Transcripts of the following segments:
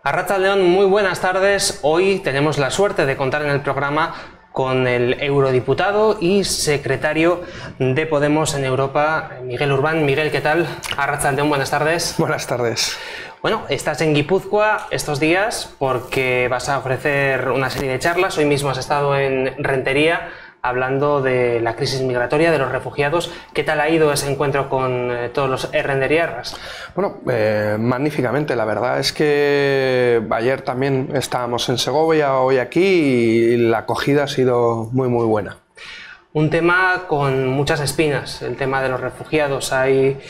Arratsaldeon, muy buenas tardes. Hoy tenemos la suerte de contar en el programa con el eurodiputado y secretario de Podemos en Europa, Miguel Urbán. Miguel, ¿qué tal? Arratsaldeon, buenas tardes. Buenas tardes. Bueno, estás en Guipúzcoa estos días porque vas a ofrecer una serie de charlas. Hoy mismo has estado en Rentería hablando de la crisis migratoria, de los refugiados. ¿Qué tal ha ido ese encuentro con todos los errenderiarras? Bueno, magníficamente. La verdad es que ayer también estábamos en Segovia, hoy aquí, y la acogida ha sido muy buena. Un tema con muchas espinas, el tema de los refugiados. Hay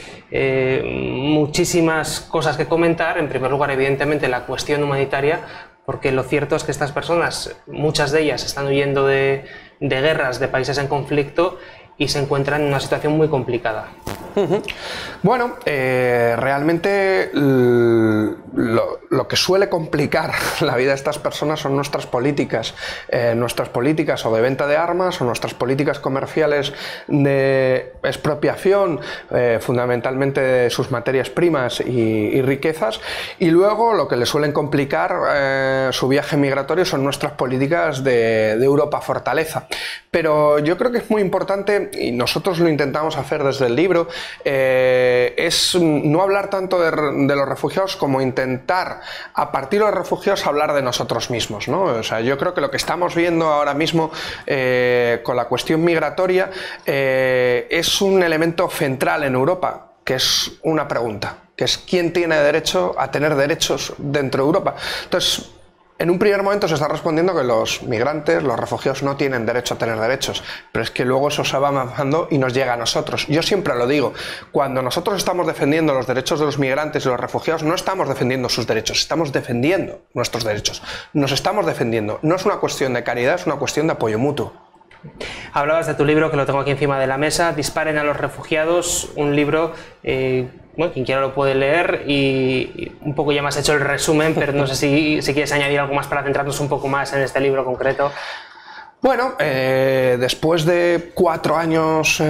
muchísimas cosas que comentar. En primer lugar, evidentemente, la cuestión humanitaria, porque lo cierto es que estas personas, muchas de ellas están huyendo de guerras, de países en conflicto, y se encuentran en una situación muy complicada. Bueno, realmente lo que suele complicar la vida de estas personas son nuestras políticas o de venta de armas o nuestras políticas comerciales de expropiación, fundamentalmente de sus materias primas y riquezas, y luego lo que le suelen complicar su viaje migratorio son nuestras políticas de Europa fortaleza. Pero yo creo que es muy importante, y nosotros lo intentamos hacer desde el libro, es no hablar tanto de los refugiados como intentar, a partir de los refugiados, hablar de nosotros mismos, ¿no? O sea, yo creo que lo que estamos viendo ahora mismo con la cuestión migratoria es un elemento central en Europa, que es una pregunta, que es ¿quién tiene derecho a tener derechos dentro de Europa? Entonces, en un primer momento se está respondiendo que los migrantes, los refugiados no tienen derecho a tener derechos, pero es que luego eso se va avanzando y nos llega a nosotros. Yo siempre lo digo, cuando nosotros estamos defendiendo los derechos de los migrantes y los refugiados, no estamos defendiendo sus derechos, estamos defendiendo nuestros derechos. Nos estamos defendiendo. No es una cuestión de caridad, es una cuestión de apoyo mutuo. Hablabas de tu libro, que lo tengo aquí encima de la mesa, Disparen a los refugiados, un libro, bueno, quien quiera lo puede leer, y un poco ya me has hecho el resumen, pero no sé si quieres añadir algo más para centrarnos un poco más en este libro concreto. Bueno, después de 4 años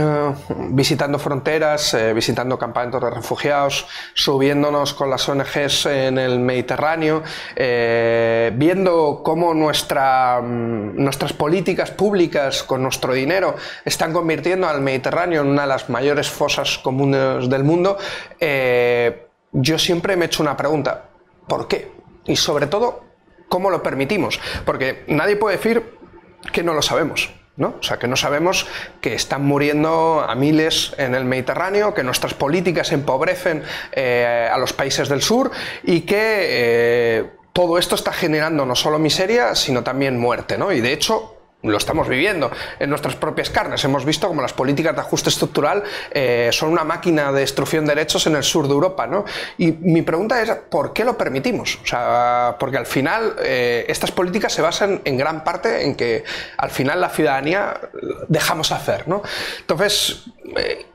visitando fronteras, visitando campamentos de refugiados, subiéndonos con las ONGs en el Mediterráneo, viendo cómo nuestras políticas públicas con nuestro dinero están convirtiendo al Mediterráneo en una de las mayores fosas comunes del mundo, yo siempre me he hecho una pregunta: ¿por qué? Y sobre todo, ¿cómo lo permitimos? Porque nadie puede decir que no lo sabemos, ¿no? O sea, que no sabemos que están muriendo a miles en el Mediterráneo, que nuestras políticas empobrecen a los países del sur y que todo esto está generando no solo miseria, sino también muerte, ¿no? Y de hecho lo estamos viviendo en nuestras propias carnes. Hemos visto como las políticas de ajuste estructural son una máquina de destrucción de derechos en el sur de Europa, ¿no? Y mi pregunta es, ¿por qué lo permitimos? O sea, porque al final estas políticas se basan en gran parte en que al final la ciudadanía dejamos hacer, ¿no? Entonces,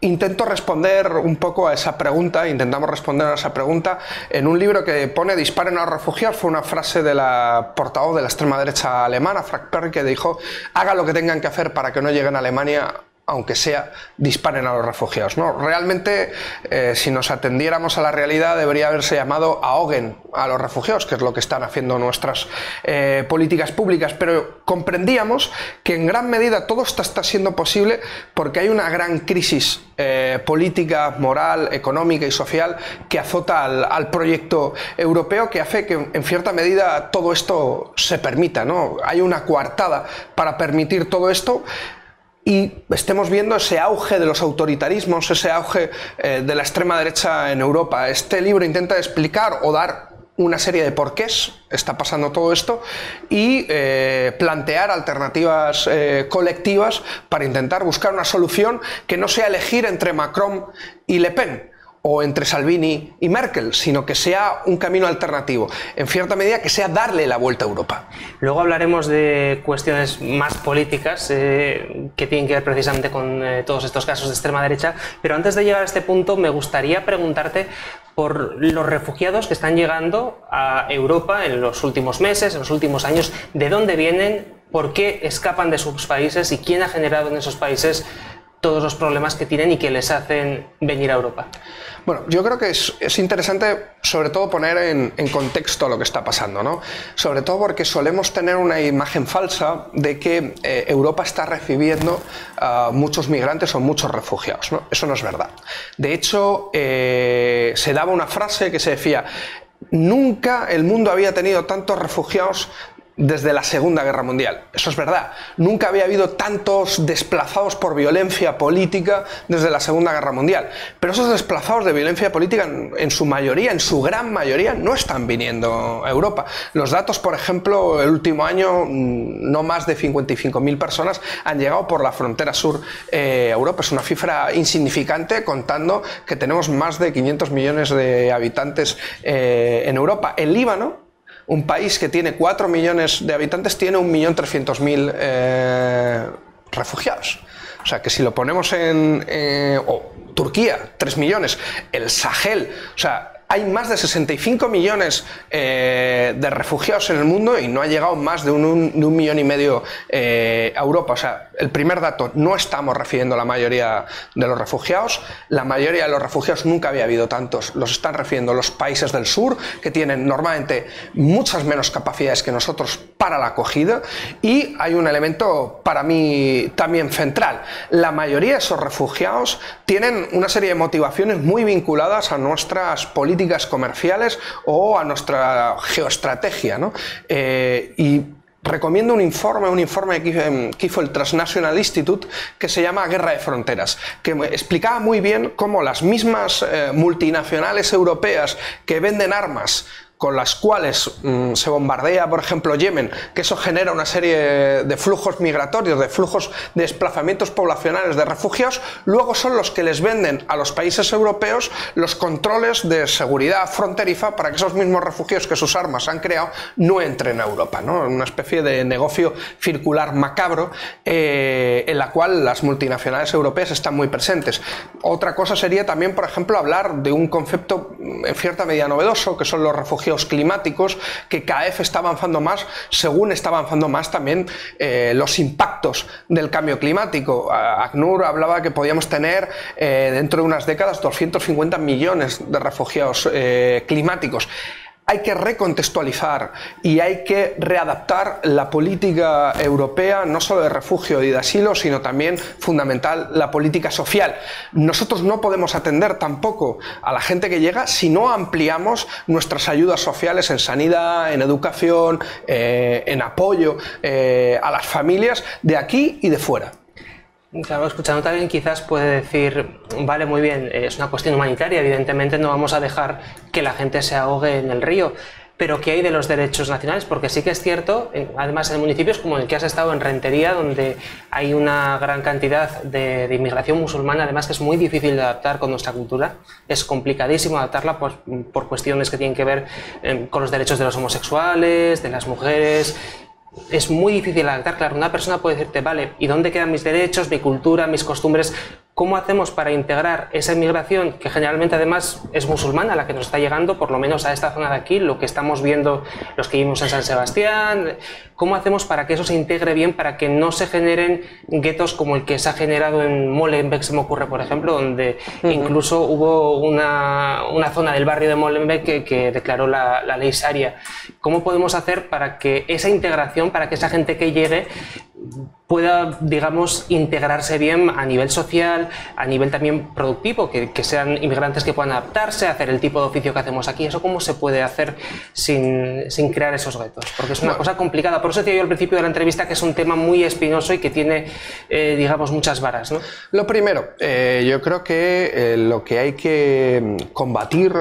intento responder un poco a esa pregunta, intentamos responder a esa pregunta en un libro que pone Disparen a los refugiados. Fue una frase de la portavoz de la extrema derecha alemana, Frank Perry, que dijo: haga lo que tengan que hacer para que no lleguen a Alemania, aunque sea disparen a los refugiados, ¿no? Realmente, si nos atendiéramos a la realidad, debería haberse llamado ahoguen a los refugiados, que es lo que están haciendo nuestras políticas públicas, pero comprendíamos que en gran medida todo esto está siendo posible porque hay una gran crisis política, moral, económica y social que azota al proyecto europeo, que hace que en cierta medida todo esto se permita, ¿no? Hay una coartada para permitir todo esto, y estemos viendo ese auge de los autoritarismos, ese auge de la extrema derecha en Europa. Este libro intenta explicar o dar una serie de porqués está pasando todo esto y plantear alternativas colectivas para intentar buscar una solución que no sea elegir entre Macron y Le Pen, o entre Salvini y Merkel, sino que sea un camino alternativo, en cierta medida que sea darle la vuelta a Europa. Luego hablaremos de cuestiones más políticas que tienen que ver precisamente con todos estos casos de extrema derecha, pero antes de llegar a este punto me gustaría preguntarte por los refugiados que están llegando a Europa en los últimos meses, en los últimos años. ¿De dónde vienen? ¿Por qué escapan de sus países? ¿Y quién ha generado en esos países todos los problemas que tienen y que les hacen venir a Europa. Bueno, yo creo que es interesante sobre todo poner en contexto lo que está pasando, ¿no? Sobre todo porque solemos tener una imagen falsa de que Europa está recibiendo muchos migrantes o muchos refugiados, ¿no? Eso no es verdad. De hecho, se daba una frase que se decía: nunca el mundo había tenido tantos refugiados desde la Segunda Guerra Mundial. Eso es verdad. Nunca había habido tantos desplazados por violencia política desde la Segunda Guerra Mundial. Pero esos desplazados de violencia política, en su mayoría, en su gran mayoría, no están viniendo a Europa. Los datos, por ejemplo, el último año, no más de 55.000 personas han llegado por la frontera sur a Europa. Es una cifra insignificante contando que tenemos más de 500 millones de habitantes en Europa. El Líbano, un país que tiene 4 millones de habitantes, tiene 1.300.000 refugiados. O sea que si lo ponemos Turquía, 3 millones, el Sahel, o sea, hay más de 65 millones de refugiados en el mundo y no ha llegado más de un millón y medio a Europa. O sea, el primer dato, no estamos recibiendo la mayoría de los refugiados. La mayoría de los refugiados nunca había habido tantos. Los están recibiendo los países del sur, que tienen normalmente muchas menos capacidades que nosotros para la acogida. Y hay un elemento para mí también central. La mayoría de esos refugiados tienen una serie de motivaciones muy vinculadas a nuestras políticas comerciales o a nuestra geoestrategia, ¿no? Y recomiendo un informe que hizo el Transnational Institute, que se llama Guerra de Fronteras, que explicaba muy bien cómo las mismas multinacionales europeas que venden armas con las cuales se bombardea, por ejemplo, Yemen, que eso genera una serie de flujos migratorios, de flujos de desplazamientos poblacionales de refugiados, luego son los que les venden a los países europeos los controles de seguridad fronteriza para que esos mismos refugiados que sus armas han creado no entren a Europa, ¿no? Una especie de negocio circular macabro en la cual las multinacionales europeas están muy presentes. Otra cosa sería también, por ejemplo, hablar de un concepto en cierta medida novedoso, que son los refugiados climáticos, que cada vez está avanzando más, según está avanzando más también los impactos del cambio climático. ACNUR hablaba que podíamos tener dentro de unas décadas 250 millones de refugiados climáticos. Hay que recontextualizar y hay que readaptar la política europea, no solo de refugio y de asilo, sino también, fundamental, la política social. Nosotros no podemos atender tampoco a la gente que llega si no ampliamos nuestras ayudas sociales en sanidad, en educación, en apoyo a las familias de aquí y de fuera. Claro, escuchando también quizás puede decir, vale, muy bien, es una cuestión humanitaria, evidentemente no vamos a dejar que la gente se ahogue en el río, pero ¿qué hay de los derechos nacionales? Porque sí que es cierto, además en municipios como el que has estado en Rentería, donde hay una gran cantidad de inmigración musulmana, además que es muy difícil de adaptar con nuestra cultura, es complicadísimo adaptarla por cuestiones que tienen que ver con los derechos de los homosexuales, de las mujeres. Es muy difícil adaptar. Claro, una persona puede decirte, vale, ¿y dónde quedan mis derechos, mi cultura, mis costumbres? ¿Cómo hacemos para integrar esa inmigración, que generalmente además es musulmana, la que nos está llegando, por lo menos a esta zona de aquí, lo que estamos viendo los que vivimos en San Sebastián? ¿Cómo hacemos para que eso se integre bien, para que no se generen guetos como el que se ha generado en Molenbeek, se me ocurre, por ejemplo, donde incluso hubo una zona del barrio de Molenbeek que declaró la ley Sharia? ¿Cómo podemos hacer para que esa integración, para que esa gente que llegue pueda, digamos, integrarse bien a nivel social, a nivel también productivo, que sean inmigrantes que puedan adaptarse, hacer el tipo de oficio que hacemos aquí? ¿Eso cómo se puede hacer sin crear esos retos? Porque es una cosa complicada. Por eso decía yo al principio de la entrevista que es un tema muy espinoso y que tiene, digamos, muchas varas, ¿no? Lo primero, yo creo que lo que hay que combatir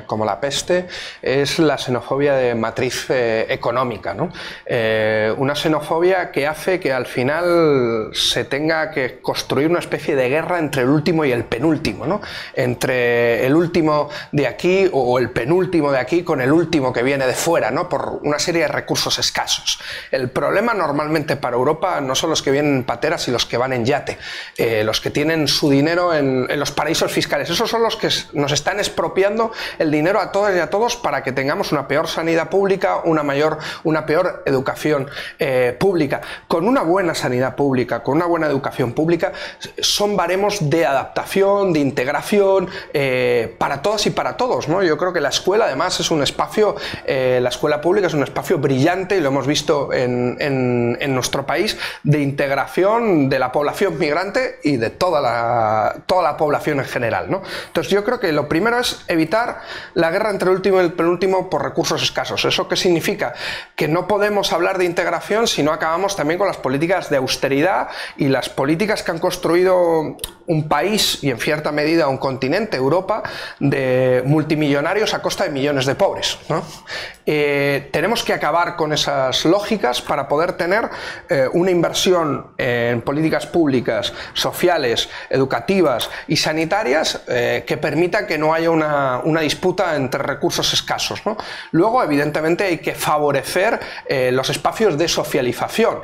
como la peste es la xenofobia de matriz económica, ¿no? Una xenofobia que hace que al final se tenga que construir una especie de guerra entre el último y el penúltimo, ¿no? Entre el último de aquí o el penúltimo de aquí con el último que viene de fuera, ¿no? Por una serie de recursos escasos. El problema normalmente para Europa no son los que vienen en pateras y los que van en yate, los que tienen su dinero en los paraísos fiscales. Esos son los que nos están expropiando el dinero a todas y a todos para que tengamos una peor sanidad pública, una peor educación pública. con una buena sanidad pública, con una buena educación pública, son baremos de adaptación, de integración para todas y para todos, ¿no? Yo creo que la escuela además es un espacio, la escuela pública es un espacio brillante, y lo hemos visto en nuestro país, de integración de la población migrante y de toda la población en general, ¿no? Entonces yo creo que lo primero es evitar la guerra entre el último y el penúltimo por recursos escasos. ¿Eso qué significa? Que no podemos hablar de integración si no acabamos también con las políticas de austeridad y las políticas que han construido un país y en cierta medida un continente, Europa, de multimillonarios a costa de millones de pobres, ¿no? Tenemos que acabar con esas lógicas para poder tener una inversión en políticas públicas, sociales, educativas y sanitarias que permita que no haya una disputa entre recursos escasos, ¿no? Luego, evidentemente, hay que favorecer los espacios de socialización.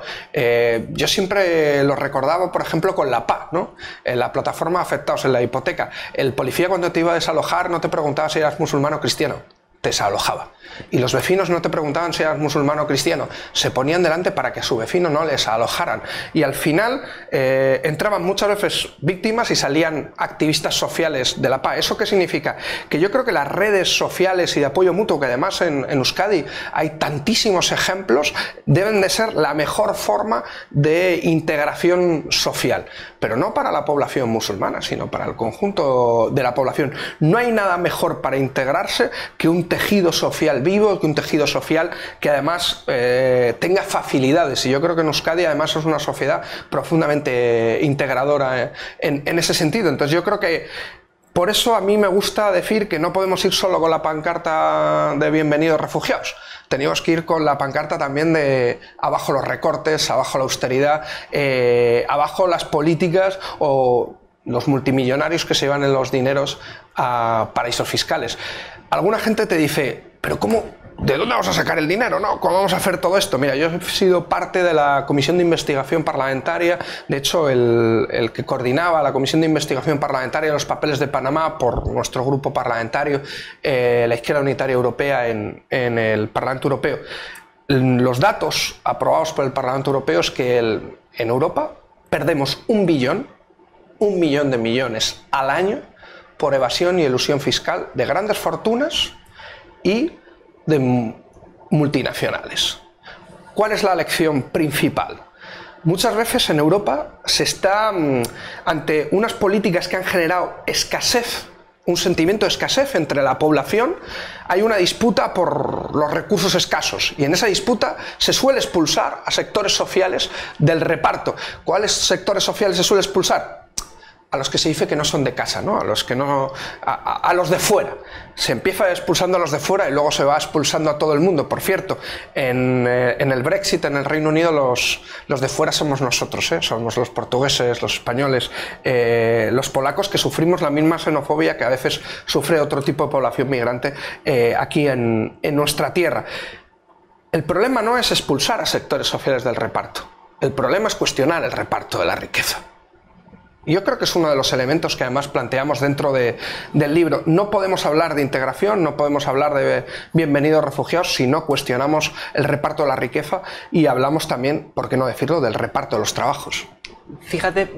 Yo siempre lo recordaba, por ejemplo, con la PA, ¿no? En la plataforma de afectados en la hipoteca. El policía, cuando te iba a desalojar, no te preguntaba si eras musulmán o cristiano, te desalojaba. Y los vecinos no te preguntaban si eras musulmán o cristiano, se ponían delante para que a su vecino no les alojaran. Y al final entraban muchas veces víctimas y salían activistas sociales de la PA. ¿Eso qué significa? Que yo creo que las redes sociales y de apoyo mutuo, que además en Euskadi hay tantísimos ejemplos, deben de ser la mejor forma de integración social. Pero no para la población musulmana, sino para el conjunto de la población. No hay nada mejor para integrarse que un tejido social vivo, que un tejido social que además tenga facilidades, y yo creo que en Euskadi además es una sociedad profundamente integradora en ese sentido. Entonces yo creo que por eso a mí me gusta decir que no podemos ir solo con la pancarta de bienvenidos refugiados. Tenemos que ir con la pancarta también de abajo los recortes, abajo la austeridad, abajo las políticas o los multimillonarios que se llevan los dineros a paraísos fiscales. Alguna gente te dice, pero ¿cómo? ¿De dónde vamos a sacar el dinero? ¿No? ¿Cómo vamos a hacer todo esto? Mira, yo he sido parte de la Comisión de Investigación Parlamentaria, de hecho el que coordinaba la Comisión de Investigación Parlamentaria de los papeles de Panamá por nuestro grupo parlamentario, la Izquierda Unitaria Europea en el Parlamento Europeo. Los datos aprobados por el Parlamento Europeo es que en Europa perdemos 1 billón de millones al año por evasión y elusión fiscal de grandes fortunas y de multinacionales. ¿Cuál es la lección principal? Muchas veces en Europa se está ante unas políticas que han generado escasez, un sentimiento de escasez entre la población. Hay una disputa por los recursos escasos y en esa disputa se suele expulsar a sectores sociales del reparto. ¿Cuáles sectores sociales se suele expulsar? A los que se dice que no son de casa, ¿no? A los que no, a los de fuera. Se empieza expulsando a los de fuera y luego se va expulsando a todo el mundo. Por cierto, en el Brexit, en el Reino Unido, los de fuera somos nosotros, ¿eh? Somos los portugueses, los españoles, los polacos, que sufrimos la misma xenofobia que a veces sufre otro tipo de población migrante aquí en nuestra tierra. El problema no es expulsar a sectores sociales del reparto. El problema es cuestionar el reparto de la riqueza. Yo creo que es uno de los elementos que además planteamos dentro del libro. No podemos hablar de integración, no podemos hablar de bienvenidos refugiados si no cuestionamos el reparto de la riqueza y hablamos también, por qué no decirlo, del reparto de los trabajos. Fíjate,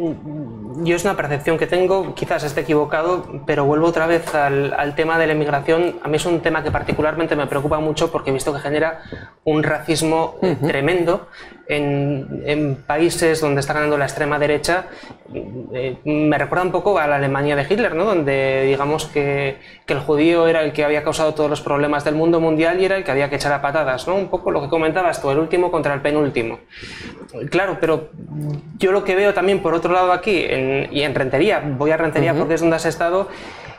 yo es una percepción que tengo, quizás esté equivocado, pero vuelvo otra vez al tema de la inmigración. A mí es un tema que particularmente me preocupa mucho porque he visto que genera un racismo tremendo en países donde está ganando la extrema derecha. Me recuerda un poco a la Alemania de Hitler, ¿no? Donde digamos que el judío era el que había causado todos los problemas del mundo mundial y era el que había que echar a patadas, ¿no? Un poco lo que comentabas tú, el último contra el penúltimo. Claro, pero yo lo que veo también por otro lado aquí, y en Rentería, voy a Rentería porque es donde has estado,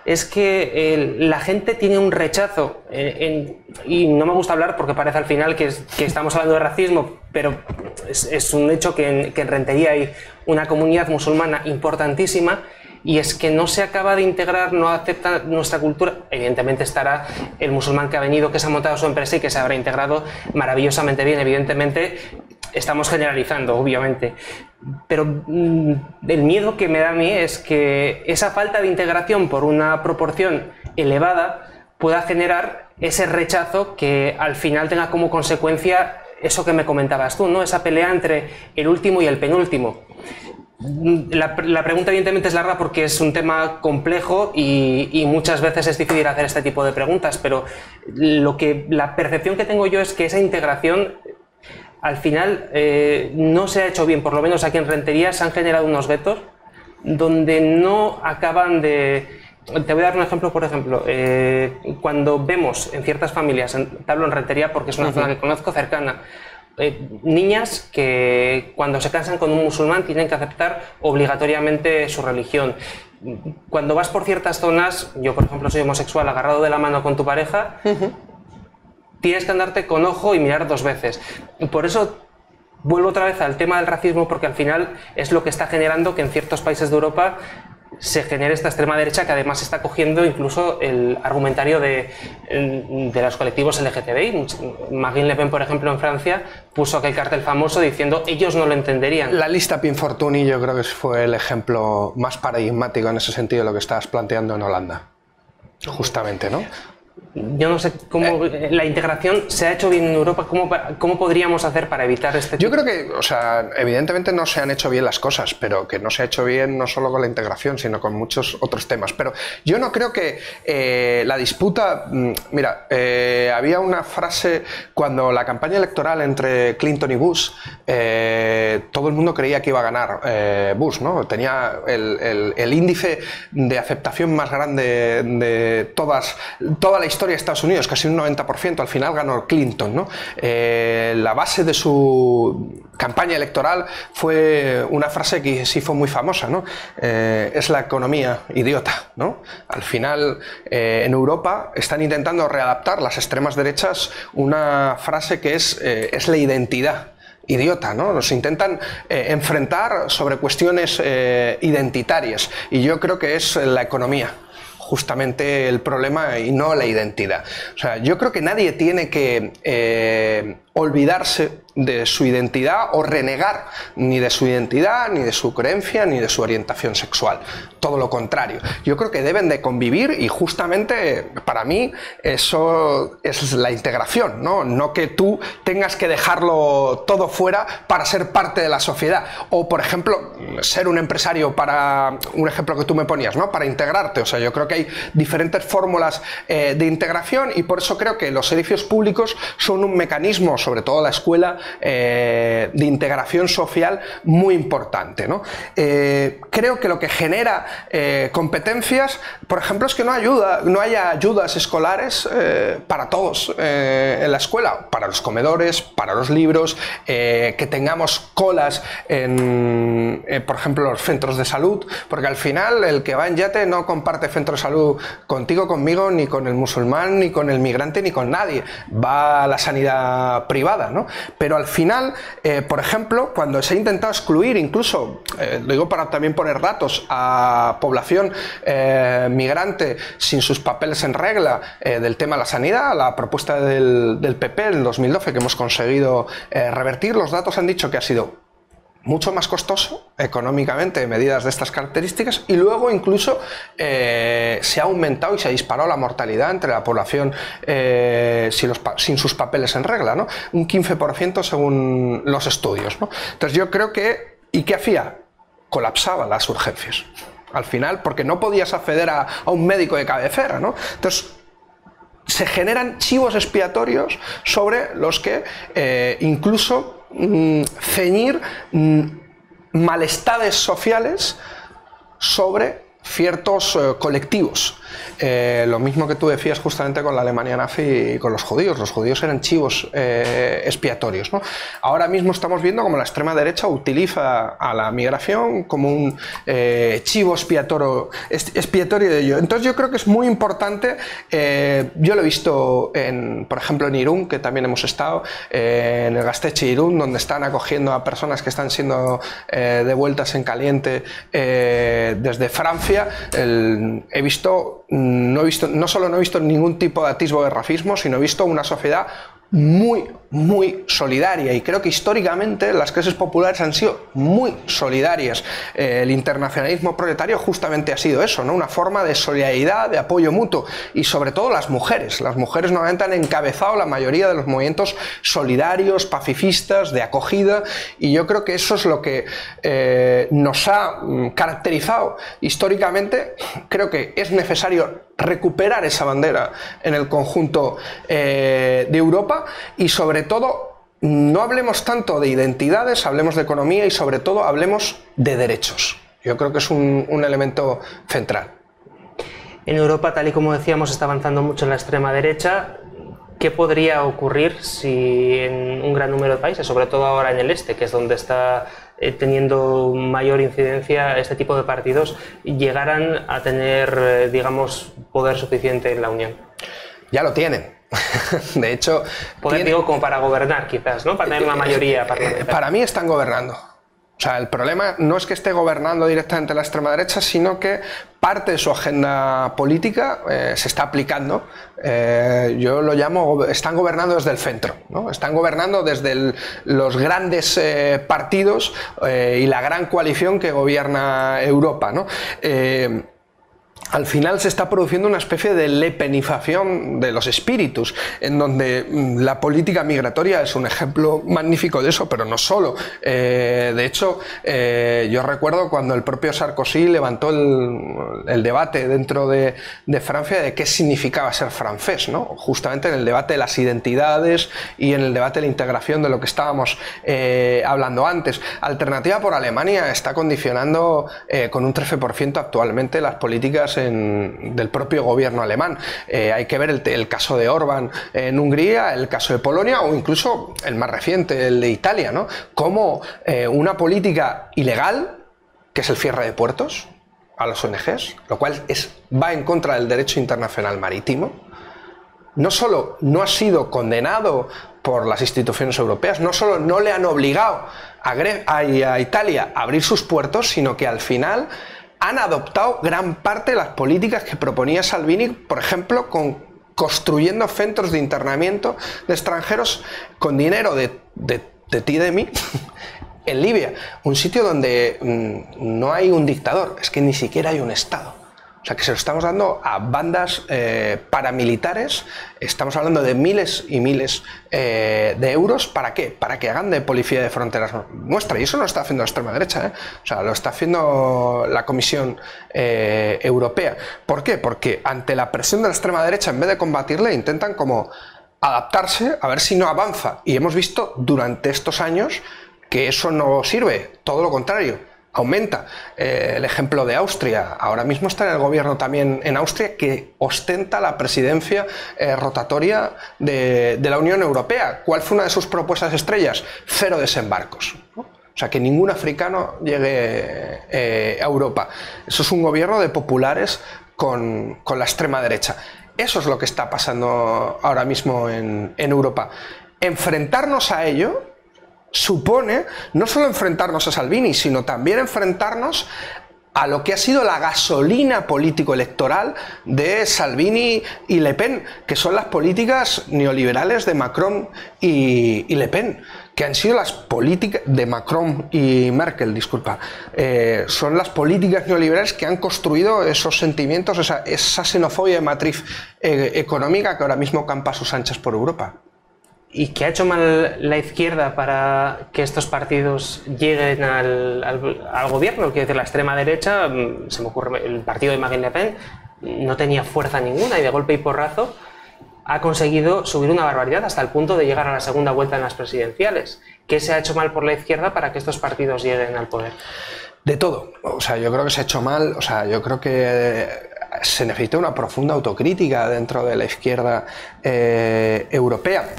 es que la gente tiene un rechazo, y no me gusta hablar porque parece al final que estamos hablando de racismo, pero es un hecho que en Rentería hay una comunidad musulmana importantísima, y es que no se acaba de integrar, no acepta nuestra cultura. Evidentemente estará el musulmán que ha venido, que se ha montado su empresa y que se habrá integrado maravillosamente bien, evidentemente. Estamos generalizando, obviamente, pero el miedo que me da a mí es que esa falta de integración por una proporción elevada pueda generar ese rechazo que al final tenga como consecuencia eso que me comentabas tú, ¿no? Esa pelea entre el último y el penúltimo. La pregunta evidentemente es larga porque es un tema complejo y muchas veces es difícil hacer este tipo de preguntas, pero la percepción que tengo yo es que esa integración al final no se ha hecho bien. Por lo menos aquí en Rentería se han generado unos vetos donde no acaban de... Te voy a dar un ejemplo, por ejemplo, cuando vemos en ciertas familias, te hablo en Rentería porque es una zona que conozco cercana, niñas que cuando se casan con un musulmán tienen que aceptar obligatoriamente su religión. Cuando vas por ciertas zonas, yo por ejemplo soy homosexual, agarrado de la mano con tu pareja, tienes que andarte con ojo y mirar 2 veces. Por eso vuelvo otra vez al tema del racismo, porque al final es lo que está generando que en ciertos países de Europa se genere esta extrema derecha que además está cogiendo incluso el argumentario de los colectivos LGTBI. Marine Le Pen, por ejemplo, en Francia puso aquel cartel famoso diciendo ellos no lo entenderían. La lista Pinfortuny yo creo que fue el ejemplo más paradigmático en ese sentido de lo que estabas planteando en Holanda, justamente, ¿no? Yo no sé cómo la integración se ha hecho bien en Europa. ¿Cómo podríamos hacer para evitar este tipo? Yo creo que, o sea, evidentemente no se han hecho bien las cosas, pero que no se ha hecho bien no solo con la integración, sino con muchos otros temas. Pero yo no creo que la disputa... Mira, había una frase cuando la campaña electoral entre Clinton y Bush, todo el mundo creía que iba a ganar Bush, ¿no? Tenía el índice de aceptación más grande de toda la historia de Estados Unidos, casi un 90%, al final ganó Clinton, ¿no? La base de su campaña electoral fue una frase que sí fue muy famosa, ¿no? Es la economía idiota, ¿no? Al final, en Europa están intentando readaptar las extremas derechas una frase que es la identidad idiota, ¿no? Nos intentan enfrentar sobre cuestiones identitarias y yo creo que es la economía justamente el problema y no la identidad. O sea, yo creo que nadie tiene que olvidarse de su identidad o renegar ni de su identidad, ni de su creencia, ni de su orientación sexual. Todo lo contrario. Yo creo que deben de convivir y justamente para mí eso es la integración, ¿no? No que tú tengas que dejarlo todo fuera para ser parte de la sociedad. O, por ejemplo, ser un empresario para... Un ejemplo que tú me ponías, ¿no? Para integrarte. O sea, yo creo que hay diferentes fórmulas de integración y por eso creo que los servicios públicos son un mecanismo, sobre todo la escuela, de integración social muy importante, ¿no? Creo que lo que genera competencias, por ejemplo, es que no haya ayudas escolares para todos en la escuela, para los comedores, para los libros, que tengamos colas en, por ejemplo, los centros de salud, porque al final el que va en yate no comparte centro de salud contigo, conmigo, ni con el musulmán, ni con el migrante, ni con nadie. Va a la sanidad privada, ¿no? Pero al final, por ejemplo, cuando se ha intentado excluir, incluso, lo digo para también poner datos, a población migrante sin sus papeles en regla del tema de la sanidad, la propuesta del PP en 2012 que hemos conseguido revertir, los datos han dicho que ha sido mucho más costoso económicamente medidas de estas características y luego incluso se ha aumentado y se ha disparado la mortalidad entre la población sin sus papeles en regla, ¿no? Un 15% según los estudios, ¿no? Entonces yo creo que... ¿Y qué hacía? Colapsaba las urgencias al final porque no podías acceder a un médico de cabecera, ¿no? Entonces se generan chivos expiatorios sobre los que incluso ceñir malestares sociales sobre ciertos colectivos. Lo mismo que tú decías justamente con la Alemania nazi y con los judíos eran chivos expiatorios, ¿no? Ahora mismo estamos viendo como la extrema derecha utiliza a la migración como un chivo expiatorio de ello. Entonces yo creo que es muy importante, yo lo he visto por ejemplo en Irún, que también hemos estado, en el Gaztetxe Irún, donde están acogiendo a personas que están siendo devueltas en caliente desde Francia. No solo no he visto ningún tipo de atisbo de racismo, sino he visto una sociedad muy muy solidaria, y creo que históricamente las clases populares han sido muy solidarias. El internacionalismo proletario justamente ha sido eso, ¿no? Una forma de solidaridad, de apoyo mutuo, y sobre todo las mujeres normalmente han encabezado la mayoría de los movimientos solidarios, pacifistas, de acogida, y yo creo que eso es lo que nos ha caracterizado históricamente. Creo que es necesario recuperar esa bandera en el conjunto de Europa, y sobre todo no hablemos tanto de identidades, hablemos de economía y sobre todo hablemos de derechos. Yo creo que es un elemento central. En Europa, tal y como decíamos, está avanzando mucho la extrema derecha. ¿Qué podría ocurrir si en un gran número de países, sobre todo ahora en el este, que es donde está teniendo mayor incidencia este tipo de partidos, llegaran a tener, digamos, poder suficiente en la Unión? Ya lo tienen. De hecho, poder, digo, como para gobernar, quizás, ¿no? Para tener una mayoría parlamentaria. Para mí están gobernando. O sea, el problema no es que esté gobernando directamente la extrema derecha, sino que parte de su agenda política se está aplicando. Yo lo llamo, están gobernando desde el centro, ¿no? Están gobernando desde los grandes partidos y la gran coalición que gobierna Europa, ¿no? Al final se está produciendo una especie de lepenización de los espíritus, en donde la política migratoria es un ejemplo magnífico de eso, pero no solo. De hecho, yo recuerdo cuando el propio Sarkozy levantó el debate dentro de Francia de qué significaba ser francés, ¿no? Justamente en el debate de las identidades y en el debate de la integración de lo que estábamos hablando antes. Alternativa por Alemania está condicionando con un 13% actualmente las políticas del propio gobierno alemán. Hay que ver el caso de Orbán en Hungría, el caso de Polonia o incluso el más reciente, el de Italia, ¿no? Como una política ilegal, que es el cierre de puertos a las ONGs, lo cual va en contra del derecho internacional marítimo, no solo no ha sido condenado por las instituciones europeas, no solo no le han obligado a Italia a abrir sus puertos, sino que al final han adoptado gran parte de las políticas que proponía Salvini, por ejemplo, construyendo centros de internamiento de extranjeros con dinero de ti y de mí en Libia, un sitio donde no hay un dictador, es que ni siquiera hay un Estado. O sea, que se lo estamos dando a bandas paramilitares. Estamos hablando de miles y miles de euros. ¿Para qué? Para que hagan de policía de fronteras nuestra. Y eso no lo está haciendo la extrema derecha, ¿eh? O sea, lo está haciendo la Comisión Europea. ¿Por qué? Porque ante la presión de la extrema derecha, en vez de combatirle, intentan como adaptarse a ver si no avanza. Y hemos visto durante estos años que eso no sirve. Todo lo contrario. Aumenta. El ejemplo de Austria. Ahora mismo está en el gobierno también en Austria, que ostenta la presidencia rotatoria de la Unión Europea. ¿Cuál fue una de sus propuestas estrellas? 0 desembarcos, ¿no? O sea, que ningún africano llegue a Europa. Eso es un gobierno de populares con la extrema derecha. Eso es lo que está pasando ahora mismo en Europa. Enfrentarnos a ello supone no solo enfrentarnos a Salvini, sino también enfrentarnos a lo que ha sido la gasolina político-electoral de Salvini y Le Pen, que son las políticas neoliberales de Macron y Le Pen, que han sido las políticas de Macron y Merkel, disculpa, son las políticas neoliberales que han construido esos sentimientos, esa xenofobia de matriz económica que ahora mismo campa a sus anchas por Europa. ¿Y qué ha hecho mal la izquierda para que estos partidos lleguen al gobierno? Quiero decir, la extrema derecha, se me ocurre, el partido de Marine Le Pen no tenía fuerza ninguna y de golpe y porrazo ha conseguido subir una barbaridad hasta el punto de llegar a la segunda vuelta en las presidenciales. ¿Qué se ha hecho mal por la izquierda para que estos partidos lleguen al poder? De todo. O sea, yo creo que se ha hecho mal. O sea, yo creo que se necesita una profunda autocrítica dentro de la izquierda europea.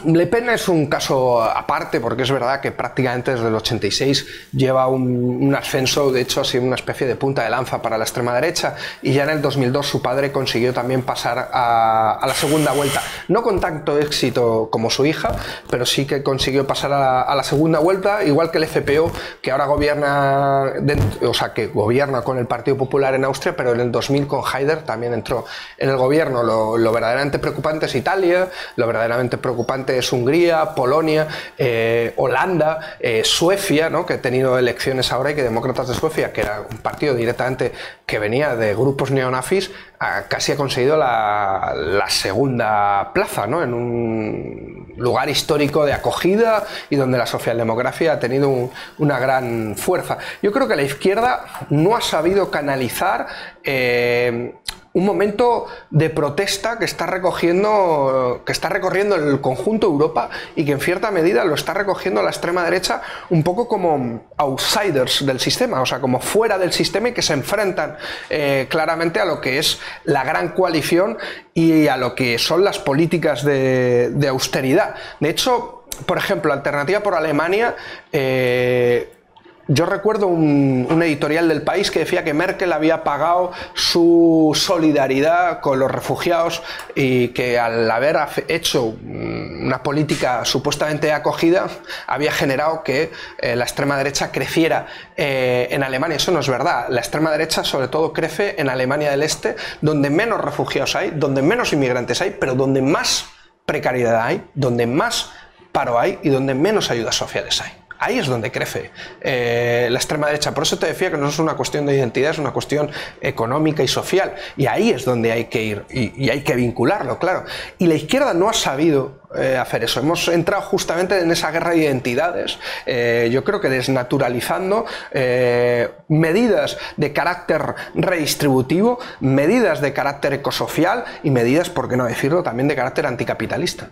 Le Pen es un caso aparte, porque es verdad que prácticamente desde el 86 lleva un ascenso. De hecho ha sido una especie de punta de lanza para la extrema derecha, y ya en el 2002 su padre consiguió también pasar a la segunda vuelta, no con tanto éxito como su hija, pero sí que consiguió pasar a la segunda vuelta, igual que el FPÖ, que ahora gobierna que gobierna con el Partido Popular en Austria, pero en el 2000 con Haider también entró en el gobierno. Lo verdaderamente preocupante es Italia, lo verdaderamente preocupante antes Hungría, Polonia, Holanda, Suecia, ¿no? Que he tenido elecciones ahora y que Demócratas de Suecia, que era un partido directamente que venía de grupos neonazis, casi ha conseguido la segunda plaza, ¿no? En un lugar histórico de acogida y donde la socialdemocracia ha tenido una gran fuerza. Yo creo que la izquierda no ha sabido canalizar un momento de protesta que está recorriendo el conjunto de Europa y que en cierta medida lo está recogiendo la extrema derecha un poco como outsiders del sistema, o sea, como fuera del sistema y que se enfrentan claramente a lo que es la gran coalición y a lo que son las políticas de austeridad. De hecho, por ejemplo, Alternativa por Alemania, yo recuerdo un editorial del País que decía que Merkel había pagado su solidaridad con los refugiados y que al haber hecho una política supuestamente de acogida había generado que la extrema derecha creciera en Alemania. Eso no es verdad. La extrema derecha sobre todo crece en Alemania del Este, donde menos refugiados hay, donde menos inmigrantes hay, pero donde más precariedad hay, donde más paro hay y donde menos ayudas sociales hay. Ahí es donde crece la extrema derecha. Por eso te decía que no es una cuestión de identidad, es una cuestión económica y social. Y ahí es donde hay que ir y hay que vincularlo, claro. Y la izquierda no ha sabido hacer eso. Hemos entrado justamente en esa guerra de identidades, yo creo que desnaturalizando medidas de carácter redistributivo, medidas de carácter ecosocial y medidas, por qué no decirlo, también de carácter anticapitalista.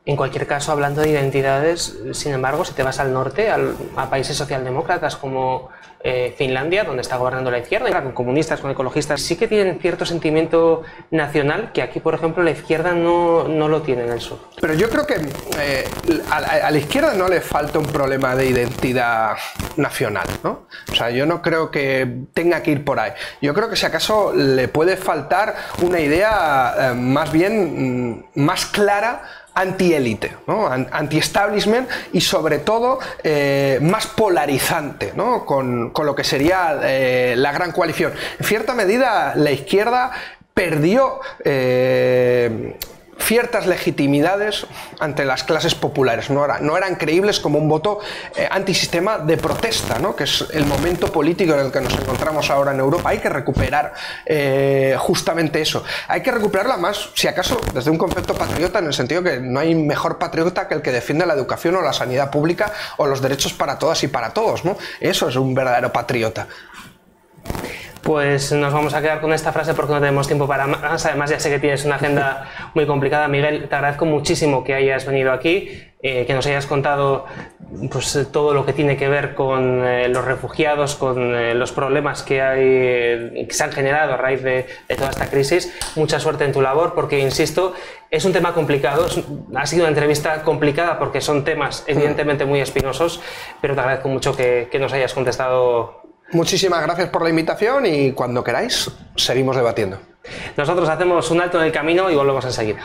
En cualquier caso, hablando de identidades, sin embargo, si te vas al norte, a países socialdemócratas como Finlandia, donde está gobernando la izquierda, con comunistas, con ecologistas, sí que tienen cierto sentimiento nacional que aquí, por ejemplo, la izquierda no lo tiene en el sur. Pero yo creo que a la izquierda no le falta un problema de identidad nacional, ¿no? O sea, yo no creo que tenga que ir por ahí. Yo creo que si acaso le puede faltar una idea más bien más clara anti-élite, ¿no? Anti-establishment y sobre todo más polarizante, ¿no? Con lo que sería la gran coalición. En cierta medida la izquierda perdió ciertas legitimidades ante las clases populares, no eran creíbles como un voto antisistema de protesta, ¿no? Que es el momento político en el que nos encontramos ahora en Europa. Hay que recuperar justamente eso, hay que recuperarla más, si acaso, desde un concepto patriota, en el sentido que no hay mejor patriota que el que defiende la educación o la sanidad pública o los derechos para todas y para todos, ¿no? Eso es un verdadero patriota. Pues nos vamos a quedar con esta frase porque no tenemos tiempo para más. Además, ya sé que tienes una agenda muy complicada. Miguel, te agradezco muchísimo que hayas venido aquí, que nos hayas contado pues, todo lo que tiene que ver con los refugiados, con los problemas que se han generado a raíz de toda esta crisis. Mucha suerte en tu labor porque, insisto, es un tema complicado. Ha sido una entrevista complicada porque son temas evidentemente muy espinosos, pero te agradezco mucho que nos hayas contestado. Muchísimas gracias por la invitación y cuando queráis seguimos debatiendo. Nosotros hacemos un alto en el camino y volvemos enseguida.